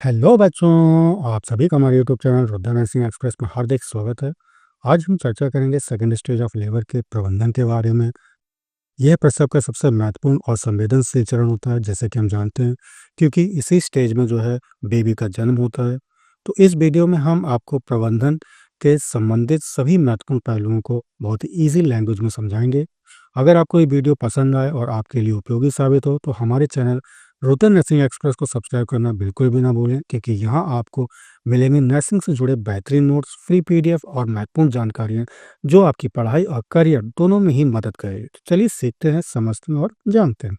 Hello बच्चों, आप सभी का हमारे YouTube channel Rudra nursing express में हार्दिक स्वागत है। आज हम चर्चा करेंगे सेकंड स्टेज ऑफ लेबर के प्रबंधन के बारे में। यह प्रसव का सबसे महत्वपूर्ण और संवेदनशील चरण होता है, जैसे कि हम जानते हैं, क्योंकि इसी स्टेज में जो है बेबी का जन्म होता है। तो इस वीडियो में हम आपको प्रबंधन के संबंधित सभी महत्वपूर्ण पहलुओं को बहुत ही ईजी लैंग्वेज में समझाएंगे। अगर आपको ये वीडियो पसंद आए और आपके लिए उपयोगी साबित हो तो हमारे चैनल रुद्र नर्सिंग एक्सप्रेस को सब्सक्राइब करना बिल्कुल भी ना भूलें, क्योंकि यहाँ आपको मिलेंगे नर्सिंग से जुड़े बेहतरीन नोट्स, फ्री पीडीएफ और महत्वपूर्ण जानकारियाँ जो आपकी पढ़ाई और करियर दोनों में ही मदद करेगी। तो चलिए सीखते हैं, समझते हैं और जानते हैं।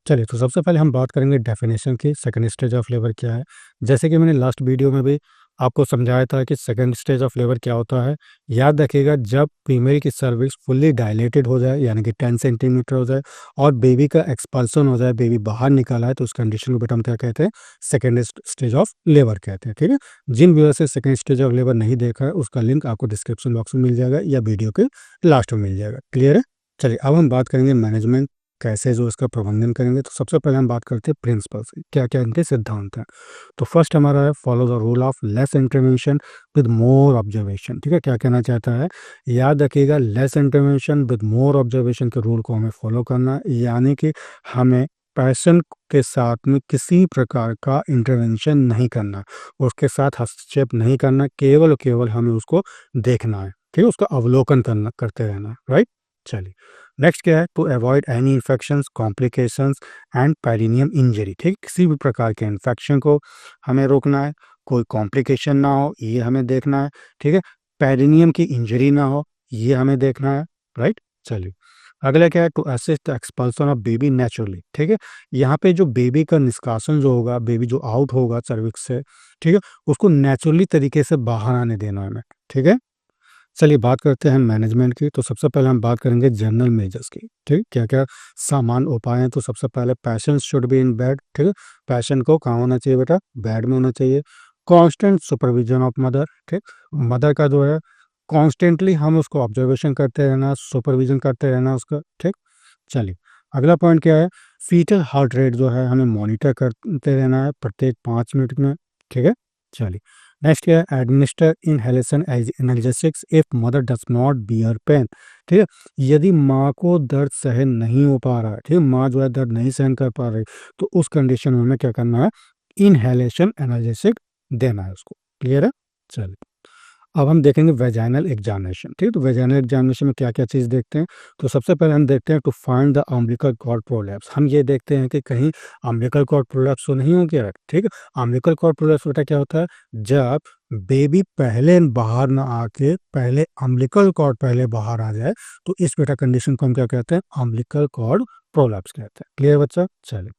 चलिए, तो सबसे पहले हम बात करेंगे डेफिनेशन की। सेकंड स्टेज ऑफ लेबर क्या है। जैसे कि मैंने लास्ट वीडियो में भी आपको समझाया था कि सेकंड स्टेज ऑफ लेबर क्या होता है। याद रखिएगा, जब फीमेल की सर्विक्स फुल्ली डायलेटेड हो जाए, यानी कि 10 सेंटीमीटर हो जाए और बेबी का एक्सपल्सन हो जाए, बेबी बाहर निकाला है, तो उस कंडीशन को बेटा हम क्या कहते हैं, सेकंड स्टेज ऑफ लेबर कहते हैं। ठीक है। जिन व्यूअर से सेकंड स्टेज ऑफ लेबर नहीं देखा है, उसका लिंक आपको डिस्क्रिप्शन बॉक्स में मिल जाएगा या वीडियो के लास्ट में मिल जाएगा। क्लियर है। चलिए, अब हम बात करेंगे मैनेजमेंट, कैसे जो इसका प्रबंधन करेंगे। तो सबसे पहले हम बात करते हैं प्रिंसिपल्स, क्या क्या इनके सिद्धांत हैं। तो फर्स्ट हमारा है follow the rule of less intervention with more observation. ठीक है, क्या कहना चाहता है, याद रखिएगा, less intervention with more observation के रूल को हमें फॉलो करना है। यानी कि हमें पैशन के साथ में किसी प्रकार का इंटरवेंशन नहीं करना, उसके साथ हस्तक्षेप नहीं करना, केवल और केवल हमें उसको देखना है। ठीक है, उसका अवलोकन करना, करते रहना है। राइट। चलिए, नेक्स्ट क्या है, to avoid any infections, complications and perineum injury. ठीक, किसी भी प्रकार के इन्फेक्शन को हमें रोकना है, कोई कॉम्प्लिकेशन ना हो, ये हमें देखना है। ठीक है, पेरिनियम की इंजरी ना हो, ये हमें देखना है। राइट। चलिए, अगला क्या है, to assist the expulsion of baby naturally. ठीक है, यहाँ पे जो बेबी का निष्कासन जो होगा, बेबी जो आउट होगा सर्विक्स से, ठीक है, उसको नेचुरली तरीके से बाहर आने देना है हमें। ठीक है। चलिए, बात करते हैं मैनेजमेंट की। तो सबसे पहले हम बात करेंगे जनरल मेजर्स की। ठीक, क्या क्या सामान्य उपाय हैं। तो सबसे पहले passion should be in bed. ठीक है, पैशन को कहाँ होना चाहिए बेटा, बेड में होना चाहिए। Constant supervision of mother. ठीक, मदर का जो है कॉन्स्टेंटली हम उसको ऑब्जर्वेशन करते रहना, सुपरविजन करते रहना उसका। ठीक। चलिए, अगला पॉइंट क्या है, फीटल हार्ट रेट जो है हमें मॉनिटर करते रहना है प्रत्येक 5 मिनट में। ठीक है। चलिए, नेक्स्ट क्या है, administer inhalation analgesics if mother does not bear pain. ठीक है, यदि माँ को दर्द सहन नहीं हो पा रहा है, ठीक है, माँ जो है दर्द नहीं सहन कर पा रही, तो उस कंडीशन में हमें क्या करना है, इनहेलेशन एनाल्जेसिक देना है उसको। क्लियर है। चलिए, अब हम देखेंगे वेजाइनल एग्जामिनेशन। ठीक है, तो वेजाइनल एग्जामिनेशन में क्या क्या चीज़ देखते हैं। तो सबसे पहले हम देखते हैं to find the umbilical cord prolapse. हम ये देखते हैं कि कहीं अम्बिलिकल कॉर्ड प्रोलैप्स तो नहीं हो गया। ठीक है, अम्बिलिकल कॉर्ड प्रोलैप्स बेटा क्या होता है, जब बेबी पहले बाहर ना आके पहले अम्बिलिकल कॉर्ड पहले बाहर आ जाए, तो इस बेटा कंडीशन को हम क्या कहते हैं, अम्बिलिकल कॉर्ड प्रोलैप्स कहते हैं। क्लियर बच्चा। चलिए,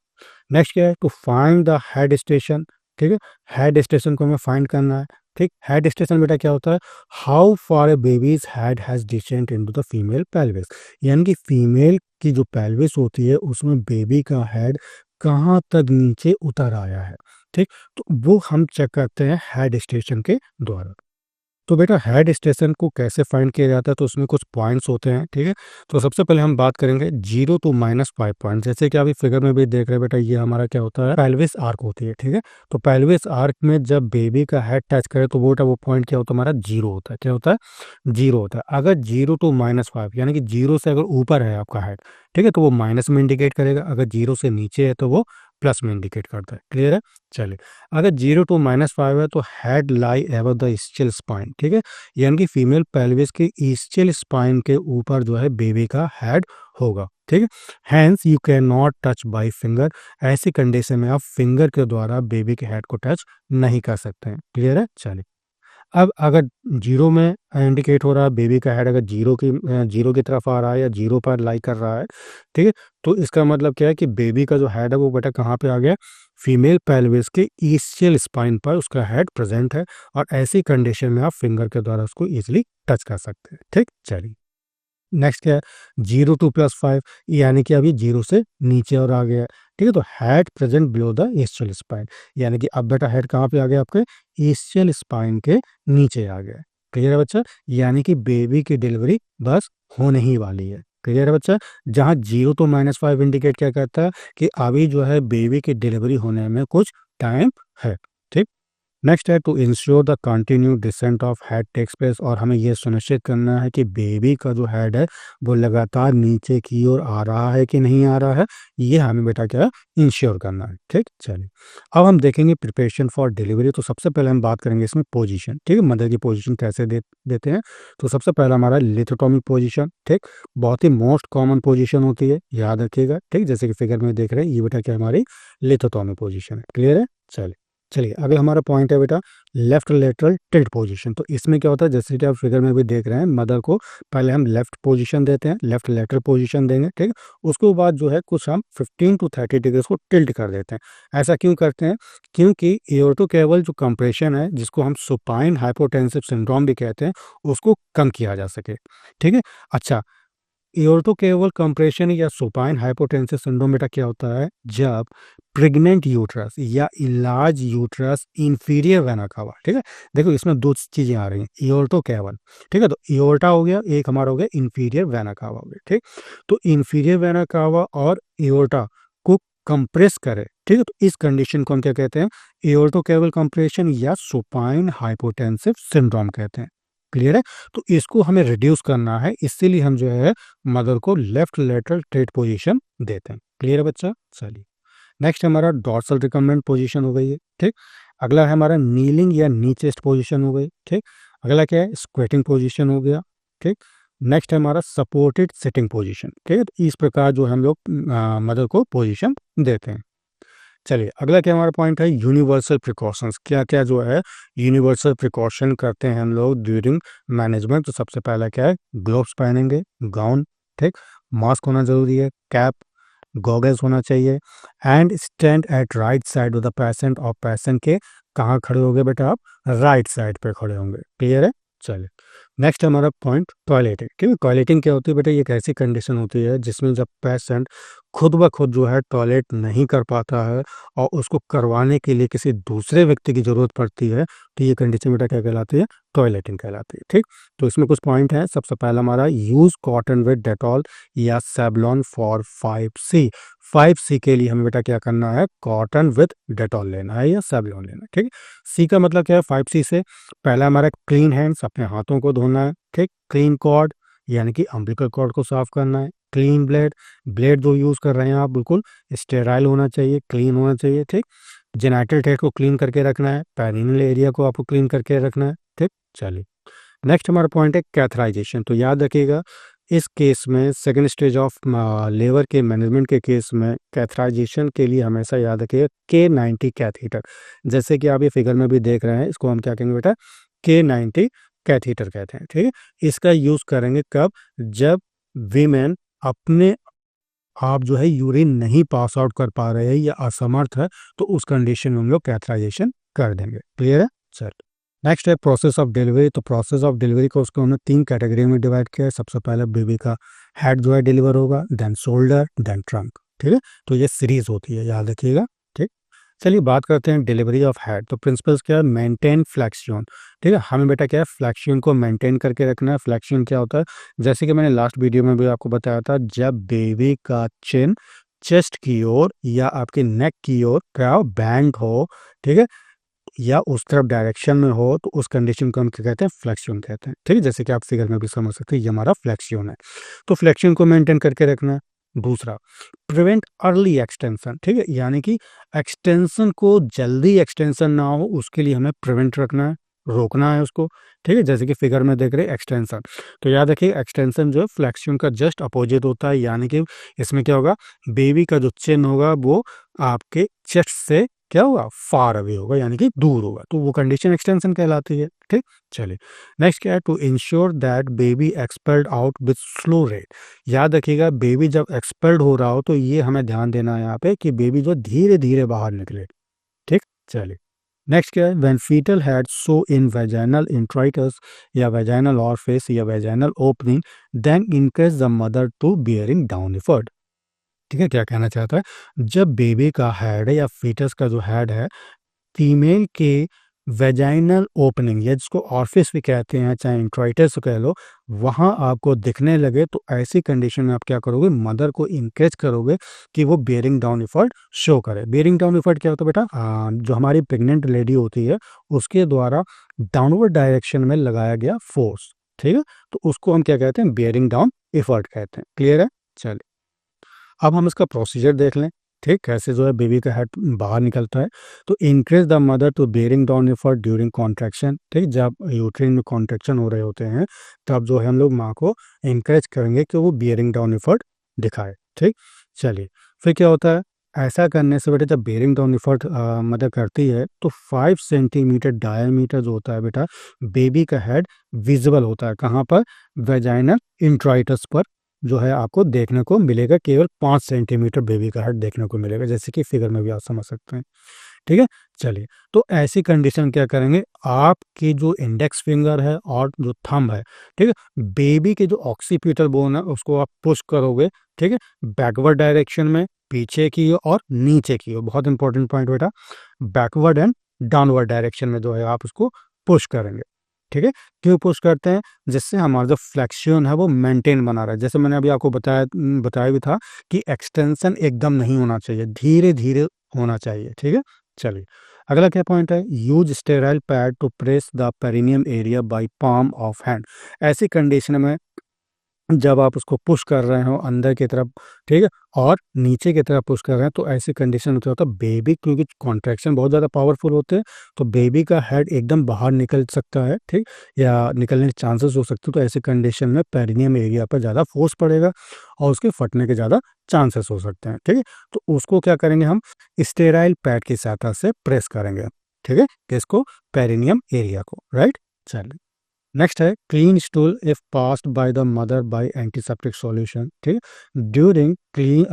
नेक्स्ट क्या है, to find the head station. ठीक है, हेड स्टेशन को हमें फाइंड करना है। ठीक, हेड स्टेशन बेटा क्या होता है, how far A babies head has descent into the female pelvis. यानी कि फीमेल की जो पेल्विस होती है उसमें बेबी का हेड कहाँ तक नीचे उतर आया है। ठीक, तो वो हम चेक करते हैं हेड स्टेशन के द्वारा। तो बेटा हेड स्टेशन को कैसे फाइंड किया जाता है, तो उसमें कुछ पॉइंट्स होते हैं। ठीक है, तो सबसे पहले हम बात करेंगे 0 to -5 पॉइंट। जैसे कि अभी फिगर में भी देख रहे हैं बेटा, ये हमारा क्या होता है, पेल्विस आर्क होती है। ठीक है, तो पेल्विस आर्क में जब बेबी का हेड टच करे तो वो पॉइंट क्या होता है, हमारा 0 होता है। क्या होता है, 0 होता है। अगर 0 to -5 यानी कि 0 से अगर ऊपर है आपका हेड, ठीक है, तो वो माइनस में इंडिकेट करेगा। अगर 0 से नीचे है तो वो प्लस में इंडिकेट करता है। क्लियर है। चलिए, अगर 0 to -5 है तो head lie ever the ischial spine. ठीक है, यानी कि फीमेल पेल्विस के ईस्चियल स्पाइन के ऊपर जो है बेबी का हेड होगा। ठीक है, hence you can not touch by finger. ऐसी कंडीशन में आप फिंगर के द्वारा बेबी के हेड को टच नहीं कर सकते हैं। क्लियर है। चलिए, अब अगर 0 में इंडिकेट हो रहा है बेबी का हेड, अगर 0 की तरफ आ रहा है या 0 पर लाई कर रहा है, ठीक है, तो इसका मतलब क्या है कि बेबी का जो हेड है वो बेटा कहाँ पे आ गया, फीमेल पेल्विस के ईस्चियल स्पाइन पर उसका हेड प्रेजेंट है। और ऐसी कंडीशन में आप फिंगर के द्वारा उसको इजीली टच कर सकते हैं। ठीक। चलिए, नेक्स्ट क्या है, 0 to +5 यानी कि अभी 0 से नीचे और आ गया है। ठीक है, तो head present below the ischial spine, यानी कि अब बेटा हेड कहाँ पे आ गया, आपके ईस्चियल स्पाइन के नीचे आ गया है। क्लियर है बच्चा, यानी कि बेबी की डिलीवरी बस होने ही वाली है। क्लियर है बच्चा, जहाँ 0 to -5 इंडिकेट क्या करता है कि अभी जो है बेबी की डिलीवरी होने में कुछ टाइम है। नेक्स्ट है to ensure the continue descent of head takes place, और हमें यह सुनिश्चित करना है कि बेबी का जो हेड है वो लगातार नीचे की ओर आ रहा है कि नहीं आ रहा है, ये हमें बेटा क्या इंश्योर करना है। ठीक, चलिए अब हम देखेंगे प्रिपरेशन फॉर डिलीवरी। तो सबसे पहले हम बात करेंगे इसमें पोजीशन। ठीक है, मदर की पोजीशन कैसे देते हैं। तो सबसे पहला हमारा लिथोटॉमी पोजीशन। ठीक, बहुत ही मोस्ट कॉमन पोजीशन होती है, याद रखिएगा। ठीक, जैसे कि फिगर में देख रहे हैं, ये बेटा क्या हमारी लिथोटॉमी पोजीशन है। क्लियर है। चलिए चलिए अगला हमारा पॉइंट है बेटा लेफ्ट लेटरल टिल्ट पोजीशन। तो इसमें क्या होता है, जैसे कि आप फिगर में भी देख रहे हैं, मदर को पहले हम लेफ्ट पोजीशन देते हैं, लेफ्ट लेटरल पोजीशन देंगे। ठीक, उसके बाद जो है कुछ हम 15 to 30 डिग्री को टिल्ट कर देते हैं। ऐसा क्यों करते हैं, क्योंकि एओर्टो केवल जो कंप्रेशन है, जिसको हम सुपाइन हाइपोटेंसिव सिंड्रोम भी कहते हैं, उसको कम किया जा सके। ठीक है। अच्छा, एओर्टो केवल कंप्रेशन या सुपाइन हाइपोटेंसिव सिंड्रोम बेटा क्या होता है, जब प्रेग्नेंट यूट्रस या इलाज यूट्रस इंफीरियर वेना कावा। ठीक है, देखो इसमें दो चीजें आ रही हैं, एओर्टो केवल। ठीक है, तो एओर्टा हो गया, एक हमारा हो गया इंफीरियर वेना कावा हो गया। ठीक, तो इंफीरियर वेना कावा और एओर्टा को कंप्रेस करे। ठीक है, तो इस कंडीशन को हम क्या कहते हैं, एओर्टो केवल कंप्रेशन या सुपाइन हाइपोटेंसिव सिंड्रोम कहते हैं। क्लियर है। तो इसको हमें रिड्यूस करना है, इसीलिए हम जो है मदर को लेफ्ट लेटरल टेट पोजीशन देते हैं। क्लियर है बच्चा। चलिए नेक्स्ट हमारा डॉर्सल रिकम्बेंट पोजीशन हो गई है। ठीक, अगला है हमारा नीलिंग या नी चेस्ट पोजीशन हो गई। ठीक, अगला क्या है, स्क्वेटिंग पोजीशन हो गया। ठीक, नेक्स्ट है हमारा सपोर्टेड सिटिंग पोजीशन। ठीक है, तो इस प्रकार जो हम लोग मदर को पोजीशन देते हैं। चलिए अगला क्या हमारा पॉइंट है, यूनिवर्सल प्रिकॉशंस। क्या क्या जो है यूनिवर्सल प्रिकॉशन करते हैं हम लोग ड्यूरिंग मैनेजमेंट। तो सबसे पहला क्या है, ग्लोव्स पहनेंगे, गाउन। ठीक, मास्क होना जरूरी है, कैप, गॉगल्स होना चाहिए, and stand at right side of the patient. और पेशेंट के कहाँ खड़े होंगे बेटा, आप राइट साइड पे खड़े होंगे। क्लियर है। चलिए नेक्स्ट हमारा पॉइंट टॉयलेटिंग। ठीक है, टॉयलेटिंग क्या होती है बेटा, ये एक ऐसी कंडीशन होती है जिसमें जब पेशेंट खुद ब खुद जो है टॉयलेट नहीं कर पाता है और उसको करवाने के लिए किसी दूसरे व्यक्ति की जरूरत पड़ती है, तो ये कंडीशन बेटा क्या कहलाती है, टॉयलेटिंग कहलाती है। ठीक, तो इसमें कुछ पॉइंट है। सबसे पहला हमारा यूज कॉटन विद डेटॉल या सेवलॉन फॉर 5C। 5C के लिए हमें बेटा क्या करना है, कॉटन विद डेटॉल लेना है या सेवलॉन लेना है। ठीक है, सी का मतलब क्या है, 5C से पहला हमारा क्लीन हैंड्स, अपने हाथों को धोना है। ठीक, क्लीन कॉर्ड यानी कि अम्बिलिकल कॉर्ड को साफ करना है। क्लीन ब्लेड, ब्लेड जो यूज कर रहे हैं आप बिल्कुल स्टेराइल होना चाहिए, क्लीन होना चाहिए। ठीक, जेनाइटल ट्रैक्ट को क्लीन करके रखना है, पेरिनियल एरिया को आपको क्लीन करके रखना है। ठीक, चलिए नेक्स्ट हमारा पॉइंट है कैथराइजेशन। तो याद रखिएगा इस केस में सेकेंड स्टेज ऑफ लेवर के मैनेजमेंट के केस में कैथराइजेशन के लिए हमेशा याद रखिएगा K90 कैथीटर। जैसे कि आप ये फिगर में भी देख रहे हैं, इसको हम क्या कहेंगे बेटा, K90 कैथीटर कहते हैं। ठीक है, इसका यूज करेंगे कब, जब वीमेन अपने आप जो है यूरिन नहीं पास आउट कर पा रहे हैं या असमर्थ है, तो उस कंडीशन में हम लोग कैथराइजेशन कर देंगे। क्लियर है। चल नेक्स्ट है प्रोसेस ऑफ डिलीवरी। तो प्रोसेस ऑफ डिलीवरी को उसको हमने 3 कैटेगरी में डिवाइड किया है। सबसे पहले बेबी का हेड जो है डिलीवर होगा, देन शोल्डर, देन ट्रंक। ठीक है, तो ये सीरीज होती है, याद रखिएगा। ठीक, चलिए बात करते हैं डिलीवरी ऑफ हेड। तो प्रिंसिपल्स क्या है, मेंटेन फ्लेक्सियन। ठीक है, हमें बेटा क्या है, फ्लेक्सियन को मेंटेन करके रखना है। फ्लेक्सियन क्या होता है, जैसे कि मैंने लास्ट वीडियो में भी आपको बताया था, जब बेबी का चिन चेस्ट की ओर या आपके नेक की ओर क्या बैंड हो, ठीक है, या उस तरफ डायरेक्शन में हो, तो उस कंडीशन को हम क्या कहते हैं, फ्लेक्सियन कहते हैं। ठीक है, जैसे कि आप फिगर में भी समझ सकते हैं, ये हमारा फ्लेक्सियन है। तो फ्लेक्सियन को मेंटेन करके रखना है। दूसरा, प्रिवेंट अर्ली एक्सटेंशन। ठीक है, यानी कि एक्सटेंशन को जल्दी एक्सटेंशन ना हो, उसके लिए हमें प्रिवेंट रखना है, रोकना है उसको। ठीक है, जैसे कि फिगर में देख रहे हैं एक्सटेंशन। तो याद रखिए एक्सटेंशन जो है फ्लेक्सियन का जस्ट अपोजिट होता है, यानी कि इसमें क्या होगा, बेबी का जो चिन होगा वो आपके चेस्ट से क्या होगा, फार अवे होगा, यानी कि दूर होगा, तो वो कंडीशन एक्सटेंशन कहलाती है। ठीक, चलिए नेक्स्ट क्या है, to ensure that baby expelled out with slow rate. याद रखिएगा बेबी जब एक्सपेल्ड हो रहा हो, तो ये हमें ध्यान देना है यहाँ पे कि बेबी जो धीरे धीरे बाहर निकले। ठीक, चलिए नेक्स्ट क्या है, when fetal head so in vaginal introitus या वेजाइनल ऑरिफिस या vaginal opening, then encourage the mother to bearing down effort. ठीक है, क्या कहना चाहता है, जब बेबी का हेड है या फीटस का जो हेड है फीमेल के वेजाइनल ओपनिंग या जिसको ऑरिफिस भी कहते हैं, चाहे इंट्राइटस कह लो, वहाँ आपको दिखने लगे तो ऐसी कंडीशन में आप क्या करोगे, मदर को इंकरेज करोगे कि वो बियरिंग डाउन एफर्ट शो करे। बियरिंग डाउन एफर्ट क्या होता है बेटा, जो हमारी प्रेग्नेंट लेडी होती है उसके द्वारा डाउनवर्ड डायरेक्शन में लगाया गया फोर्स, ठीक है, तो उसको हम क्या कहते हैं, बियरिंग डाउन एफर्ट कहते हैं। क्लियर है? चलिए अब हम इसका प्रोसीजर देख लें, ठीक, कैसे जो है बेबी का हेड बाहर निकलता है। तो increase the mother to bearing down effort during contraction, ठीक, जब यूट्रिन में कॉन्ट्रैक्शन हो रहे होते हैं तब जो है हम लोग माँ को इंकरेज करेंगे कि वो बियरिंग डाउन एफर्ट दिखाए, ठीक। चलिए फिर क्या होता है, ऐसा करने से बेटा जब बेयरिंग डाउन एफर्ट मदर करती है तो 5 सेंटीमीटर डायमीटर जो होता है बेटा बेबी का हेड विजिबल होता है। कहाँ पर? वेजाइनल इंट्राइटस पर जो है आपको देखने को मिलेगा, केवल 5 सेंटीमीटर बेबी का हेड देखने को मिलेगा, जैसे कि फिगर में भी आप समझ सकते हैं, ठीक है। चलिए तो ऐसी कंडीशन क्या करेंगे, आपकी जो इंडेक्स फिंगर है और जो थंब है, ठीक है, बेबी के जो ऑक्सीपिटल बोन है उसको आप पुश करोगे, ठीक है, बैकवर्ड डायरेक्शन में, पीछे की ओर और नीचे की ओर। बहुत इंपॉर्टेंट पॉइंट बेटा, बैकवर्ड एंड डाउनवर्ड डायरेक्शन में जो है आप उसको पुश करेंगे, ठीक है। क्यों पुश करते हैं? जिससे हमारा जो फ्लेक्शन है वो मेंटेन बना रहा है। जैसे मैंने अभी आपको बताया भी था कि एक्सटेंशन एकदम नहीं होना चाहिए, धीरे धीरे होना चाहिए, ठीक है। चलिए अगला क्या पॉइंट है, use sterile pad to press the perineum area by palm of hand. ऐसी कंडीशन में जब आप उसको पुश कर रहे हो अंदर की तरफ, ठीक है, और नीचे की तरफ पुश कर रहे हैं, तो ऐसी कंडीशन में क्या होता है, बेबी क्योंकि कॉन्ट्रैक्शन बहुत ज़्यादा पावरफुल होते हैं तो बेबी का हेड एकदम बाहर निकल सकता है, ठीक, या निकलने के चांसेस हो सकते हैं। तो ऐसी कंडीशन में पेरिनियम एरिया पर ज़्यादा फोर्स पड़ेगा और उसके फटने के ज़्यादा चांसेस हो सकते हैं, ठीक है। तो उसको क्या करेंगे, हम स्टेराइल पैड की सहायता से प्रेस करेंगे, ठीक है, किसको, पेरिनियम एरिया को, राइट। चलिए नेक्स्ट है clean stool if passed by the mother by antiseptic solution, ठीक, ड्यूरिंग क्लीन।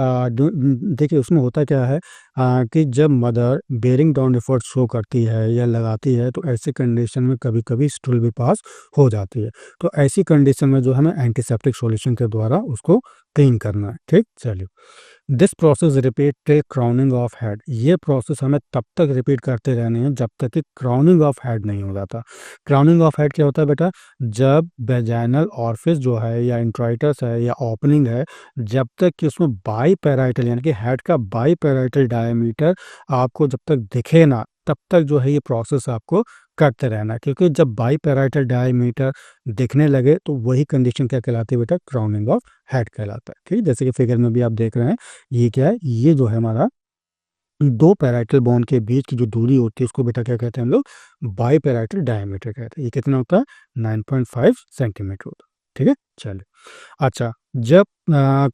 देखिए उसमें होता क्या है, कि जब mother bearing down effort show करती है या लगाती है तो ऐसी कंडीशन में कभी कभी स्टूल भी पास हो जाती है। तो ऐसी कंडीशन में जो हमें एंटीसेप्टिक सॉल्यूशन के द्वारा उसको क्लीन करना है, ठीक। चलिए this process repeat till crowning of head. ये प्रोसेस हमें तब तक रिपीट करते रहने हैं जब तक कि क्राउनिंग ऑफ हेड नहीं हो जाता। क्राउनिंग ऑफ हेड क्या होता है बेटा, जब वेजाइनल ऑरिफिस जो है या इंट्राइटस है या ओपनिंग है, जब तक कि उसमें बाई पैराइटल यानी कि हेड का बाई पैराइटल डायमीटर आपको जब तक दिखे ना, तब तक जो है ये प्रोसेस आपको करते रहना है। क्योंकि जब बाई पैराइटल डायमीटर दिखने लगे तो वही कंडीशन क्या कहलाती है बेटा, क्राउनिंग ऑफ हेड कहलाता है, ठीक है। जैसे कि फिगर में भी आप देख रहे हैं, ये क्या है, ये जो है हमारा दो पैराइटल बोन के बीच की जो दूरी होती है उसको बेटा क्या कहते हैं हम लोग, बाई पैराइटल डायमीटर कहते हैं। ये कितना होता है, 9.5 सेंटीमीटर होता है, ठीक है। चलिए अच्छा, जब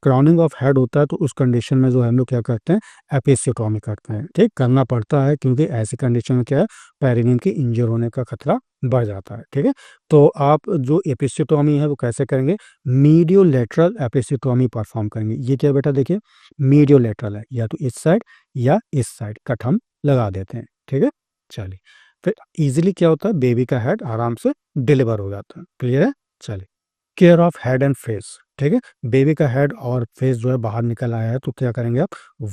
क्राउनिंग ऑफ हेड होता है तो उस कंडीशन में जो है हम लोग क्या करते हैं, एपिसियोटॉमी करते हैं, ठीक, करना पड़ता है क्योंकि ऐसी कंडीशन में क्या है, पेरिनियम के इंजर होने का खतरा बढ़ जाता है, ठीक है। तो आप जो एपिसियोटॉमी है वो कैसे करेंगे, मीडियो लेटरल एपिसियोटॉमी परफॉर्म करेंगे। ये क्या बेटा, देखिए मीडियो लेटरल है, या तो इस साइड या इस साइड कट हम लगा देते हैं, ठीक है। चलिए फिर इजीली क्या होता है, बेबी का हेड आराम से डिलीवर हो जाता है। क्लियर है? चलिए care of head and face, ठीक है, बेबी का हेड और फेस जो है बाहर निकल आया है तो क्या करेंगे आप,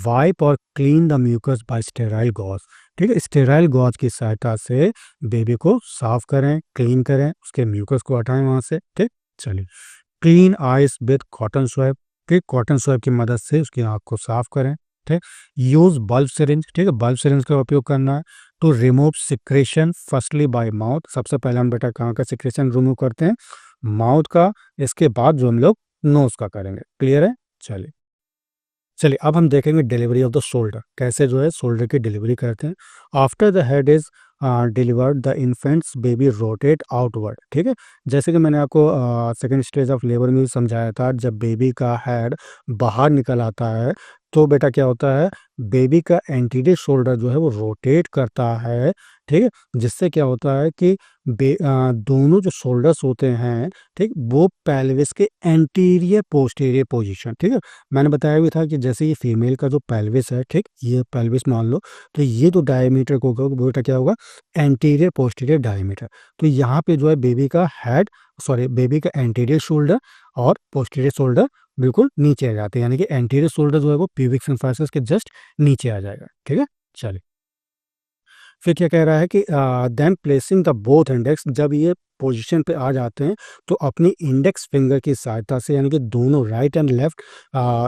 वाइप और clean the mucus by sterile gauze, ठीक है, स्टेराइल गॉज की सहायता से बेबी को साफ करें, क्लीन करें, उसके म्यूकस को हटाएं वहां से, ठीक। चलिए clean eyes with cotton swap, ठीक, कॉटन स्वैप की मदद से उसकी आंख को साफ करें, ठीक। यूज बल्ब सिरिंज, ठीक है, बल्ब सिरिंज का उपयोग करना है to remove secretion firstly by mouth. सबसे पहले हम बेटा कहाँ का सिक्रेशन रिमूव करते हैं, माउथ का, इसके बाद जो हम लोग नोज का करेंगे। क्लियर है? चलिए चलिए अब हम देखेंगे डिलीवरी ऑफ द शोल्डर, कैसे जो है शोल्डर की डिलीवरी करते हैं। After the head is delivered the infants baby rotate outward, ठीक है। जैसे कि मैंने आपको सेकेंड स्टेज ऑफ लेबर में भी समझाया था, जब बेबी का हेड बाहर निकल आता है तो बेटा क्या होता है, बेबी का एंटीरियर शोल्डर जो है वो रोटेट करता है, ठीक है, जिससे क्या होता है कि दोनों जो शोल्डर्स होते हैं, ठीक, वो पेल्विस के एंटीरियर पोस्टीरियर पोजीशन, ठीक है। मैंने बताया भी था कि जैसे ये फीमेल का जो पेल्विस है, ठीक, ये पेल्विस मान लो, तो ये जो डायमीटर को होगा वो बेटा क्या होगा, एंटीरियर पोस्टीरियर डायमीटर। तो यहाँ पे जो है बेबी का हेड, सॉरी बेबी का एंटीरियर शोल्डर और पोस्टीरियर शोल्डर बिल्कुल नीचे आ जाते हैं, यानी कि एंटीरियर शोल्डर जो है वो प्यूबिक सिम्फाइसिस के जस्ट नीचे आ जाएगा, ठीक है। चलिए फिर क्या कह रहा है कि then placing the both index, जब ये पोजीशन पे आ जाते हैं तो अपनी इंडेक्स फिंगर की सहायता से, यानी कि दोनों राइट एंड लेफ्ट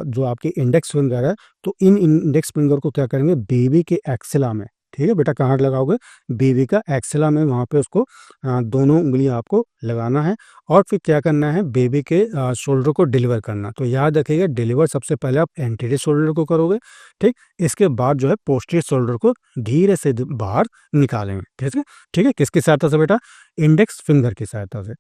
जो आपकी इंडेक्स फिंगर है, तो इन इंडेक्स फिंगर को क्या करेंगे बेबी के एक्सिला में, ठीक है बेटा, कहाँ लगाओगे, बेबी का एक्सिला में, वहाँ पे उसको दोनों उंगलियां आपको लगाना है और फिर क्या करना है, बेबी के शोल्डर को डिलीवर करना। तो याद रखिएगा, डिलीवर सबसे पहले आप एंटीरियर शोल्डर को करोगे, ठीक, इसके बाद जो है पोस्टीरियर शोल्डर को धीरे से बाहर निकालेंगे, ठीक है, ठीक है, किसकी सहायता से बेटा, इंडेक्स फिंगर की सहायता से।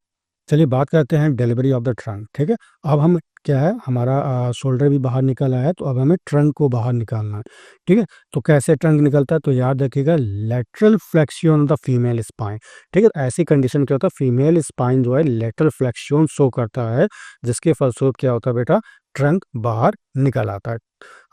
चलिए बात करते हैं डिलीवरी ऑफ द ट्रंक, ठीक है। अब हम क्या है, हमारा शोल्डर भी बाहर निकल आया है, तो अब हमें ट्रंक को बाहर निकालना है, ठीक है। तो कैसे ट्रंक निकलता है, तो याद रखिएगा, lateral flexion of the female spine, ठीक है। ऐसी कंडीशन क्या होता है, फीमेल स्पाइन जो है लेटरल फ्लेक्सियन शो करता है, जिसके फलस्वरूप क्या होता है बेटा, ट्रंक बाहर निकल आता है।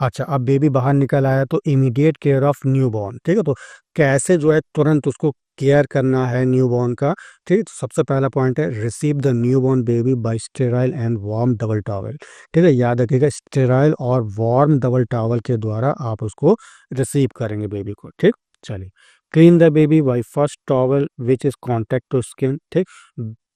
अच्छा, अब बेबी बाहर निकल आया तो इमीडिएट केयर ऑफ न्यूबॉर्न, ठीक है। तो कैसे जो है तुरंत उसको केयर करना है न्यूबॉर्न का, ठीक है। तो सबसे पहला पॉइंट है, receive the newborn baby by sterile and warm double towel, ठीक है। याद रखिएगा, स्टेराइल और वार्म डबल टॉवल के द्वारा आप उसको रिसीव करेंगे बेबी को, ठीक। चलिए, clean the baby by first towel which is contact to skin, ठीक,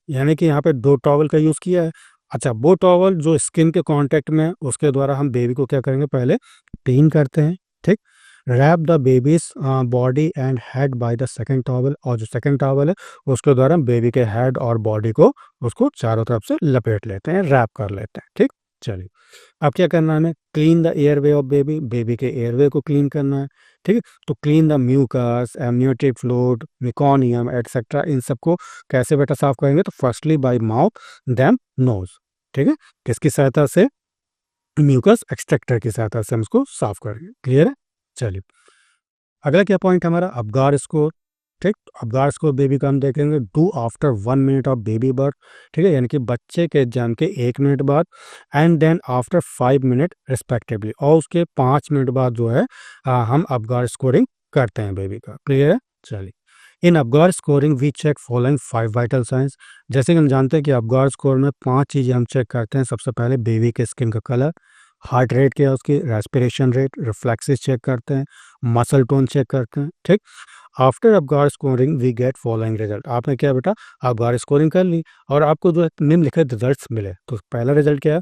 यानी कि यहाँ पे 2 टॉवल का यूज किया है। अच्छा, वो टॉवल जो स्किन के कांटेक्ट में है, उसके द्वारा हम बेबी को क्या करेंगे, पहले क्लीन करते हैं, ठीक। Wrap the babies body and head by the second towel, और जो सेकंड टॉवल है उसके द्वारा हम बेबी के हेड और बॉडी को उसको चारों तरफ से लपेट लेते हैं, रैप कर लेते हैं, ठीक। चलिए, अब क्या करना है हमें, clean the airway of baby, baby के एयरवे को क्लीन करना है, ठीक है। तो clean the mucus, amniotic fluid, meconium etcetera, इन सबको कैसे बेटा साफ करेंगे, तो firstly by mouth then nose, ठीक है। किसकी सहायता से, म्यूकस एक्सट्रैक्टर की सहायता से हम इसको साफ करेंगे, क्लियर है। चलिए, अगला क्या पॉइंट हमारा, अबगार स्कोर, ठीक। अबगार स्कोर बेबी का हम देखेंगे, do after 1 minute of baby birth, ठीक है, यानी कि बच्चे के जन्म के 1 मिनट बाद, and then after 5 minute respectively, और उसके 5 मिनट बाद जो है हम अबगार स्कोरिंग करते हैं बेबी का, क्लियर है। चलिए, in Apgar scoring we check following 5 vital signs, जैसे कि हम जानते हैं कि अबगार स्कोर में 5 चीज़ें हम चेक करते हैं। सबसे पहले बेबी के स्किन का कलर, हार्ट रेट क्या है उसकी, रेस्पिरेशन रेट, रिफ्लेक्सेस चेक करते हैं, मसल टोन चेक करते हैं, ठीक। After Apgar scoring we get following result, आपने क्या बेटा, अबगार स्कोरिंग कर ली और आपको जो है निम्नलिखित रिजल्ट्स मिले। तो पहला रिजल्ट क्या है,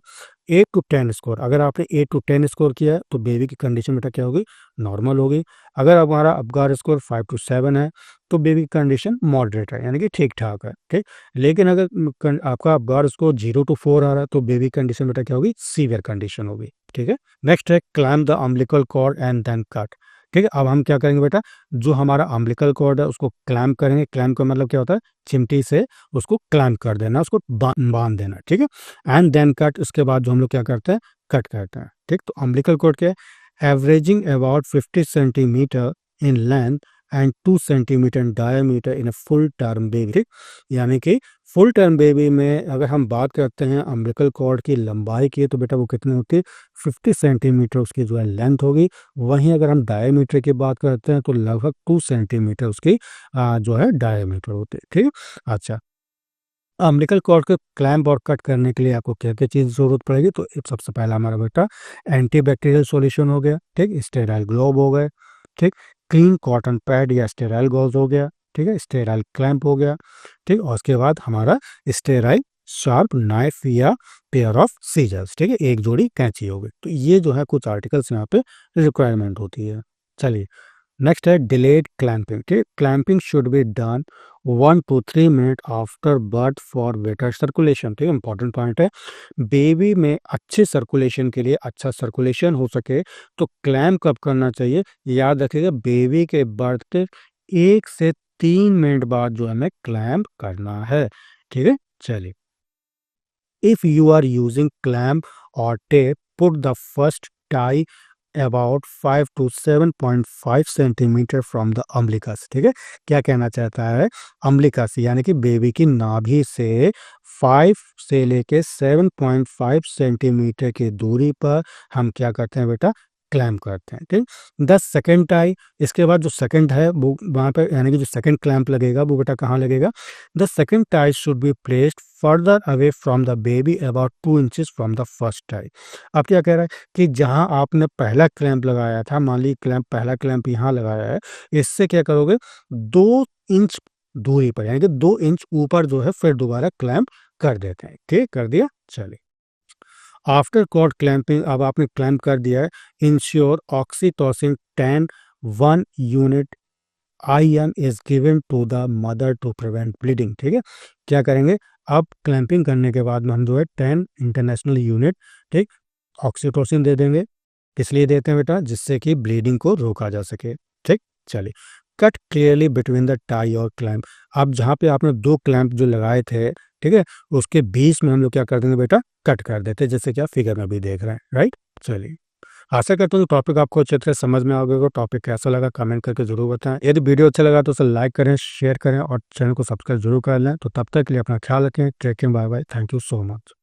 8 to 10 स्कोर, अगर आपने 8 to 10 स्कोर किया है तो बेबी की कंडीशन बेटा क्या होगी, नॉर्मल होगी। अगर हमारा अबगार स्कोर 5 to 7 है तो बेबी की कंडीशन मॉडरेट है, यानी कि ठीक ठाक है, ठीक। लेकिन अगर आपका अबगार स्कोर 0 to 4 आ रहा है तो बेबी कंडीशन बेटा क्या होगी, सीवियर कंडीशन होगी, ठीक है। नेक्स्ट है clamp the umbilical cord and then cut, ठीक है। अब हम क्या करेंगे बेटा, जो हमारा अम्बिलिकल कॉर्ड है उसको क्लैम्प करेंगे, क्लैम्प का मतलब क्या होता है, चिमटी से उसको क्लैम्प कर देना, उसको बांध देना, ठीक है। एंड देन कट, उसके बाद जो हम लोग क्या करते हैं, कट करते हैं, ठीक। तो अम्बिलिकल कॉर्ड क्या है, averaging about 50 centimetre in length and 2 centimetre in diameter in a full term baby, ठीक। यानी कि फुल टर्म बेबी में अगर हम बात करते हैं अम्बिलिकल कॉर्ड की लंबाई की, तो बेटा वो कितनी होती है, 50 सेंटीमीटर उसकी जो है लेंथ होगी। वहीं अगर हम डायमीटर की बात करते हैं तो लगभग 2 सेंटीमीटर उसकी जो है डायमीटर होती है, ठीक है। अच्छा, अम्बिलिकल कॉर्ड को क्लैंप और कट करने के लिए आपको क्या क्या चीज़ ज़रूरत पड़ेगी, तो सबसे पहला हमारा बेटा एंटीबैक्टीरियल सॉल्यूशन हो गया, ठीक, स्टेराइल ग्लोब हो गए, ठीक, क्लीन कॉटन पैड या स्टेराइल गॉज हो गया, ठीक है, स्टेराइल क्लैंप हो गया, ठीक। और उसके बाद हमारा स्टेराइल शार्प नाइफ या पेयर ऑफ सीजर्स, ठीक है, एक जोड़ी कैंची हो गई। तो ये जो है कुछ आर्टिकल्स यहाँ पे रिक्वायरमेंट होती है। चलिए, नेक्स्ट है डिलेड क्लैंपिंग, ठीक, clamping should be done 1 to 3 minute after birth for better circulation, ठीक है, इंपॉर्टेंट पॉइंट है। बेबी में अच्छे सर्कुलेशन के लिए, अच्छा सर्कुलेशन हो सके तो क्लैम्प कब करना चाहिए, याद रखिएगा, बेबी के बर्थ के 1 से 3 मिनट बाद जो हमें क्लैम्प करना है, ठीक है। चलिए, if you are using clamp और tape, put the first tie about 5 to 7.5 centimetre from the umbilicus, ठीक है। क्या कहना चाहता है, अम्बिलिकस यानी कि बेबी की नाभि से 5 से लेके 7.5 सेंटीमीटर की दूरी पर हम क्या करते हैं बेटा, क्लैम्प करते हैं, ठीक। 10 सेकेंड टाई, इसके बाद जो सेकंड है वो वहाँ पे यानी कि जो सेकंड क्लैम्प लगेगा वो बेटा कहाँ लगेगा, the second tie should be placed further away from the baby about 2 inches from the first tie. अब क्या कह रहा है कि जहाँ आपने पहला क्लैम्प लगाया था, मान ली पहला क्लैम्प यहाँ लगाया है, इससे क्या करोगे 2 इंच दूरी पर यानी कि 2 इंच ऊपर जो है फिर दोबारा क्लैम्प कर देते हैं, ठीक, कर दिया। चलिए, आफ्टर कॉर्ड क्लैंपिंग, अब आपने क्लैंप कर दिया है, ensure oxytocin 10 1 unit IM is given to the mother to prevent bleeding, ठीक है। क्या करेंगे, अब क्लैंपिंग करने के बाद में हम जो है 10 इंटरनेशनल यूनिट, ठीक, ऑक्सीटोसिन दे देंगे। किस लिए देते हैं बेटा, जिससे कि ब्लीडिंग को रोका जा सके, ठीक। चलिए, cut clearly between the tie और क्लैंप, अब जहाँ पे आपने 2 क्लैंप जो लगाए थे, ठीक है, उसके बीच में हम लोग क्या कर देंगे बेटा, कट कर देते हैं, जैसे कि आप फिगर में भी देख रहे हैं, राइट। चलिए, आशा करता हूँ टॉपिक आपको अच्छे तरह समझ में आ गया होगा। टॉपिक कैसा लगा कमेंट करके जरूर बताएं। यदि वीडियो अच्छा लगा तो उसे लाइक करें, शेयर करें और चैनल को सब्सक्राइब जरूर कर लें। तो तब तक के लिए अपना ख्याल रखें। Take care, bye bye, thank you so much.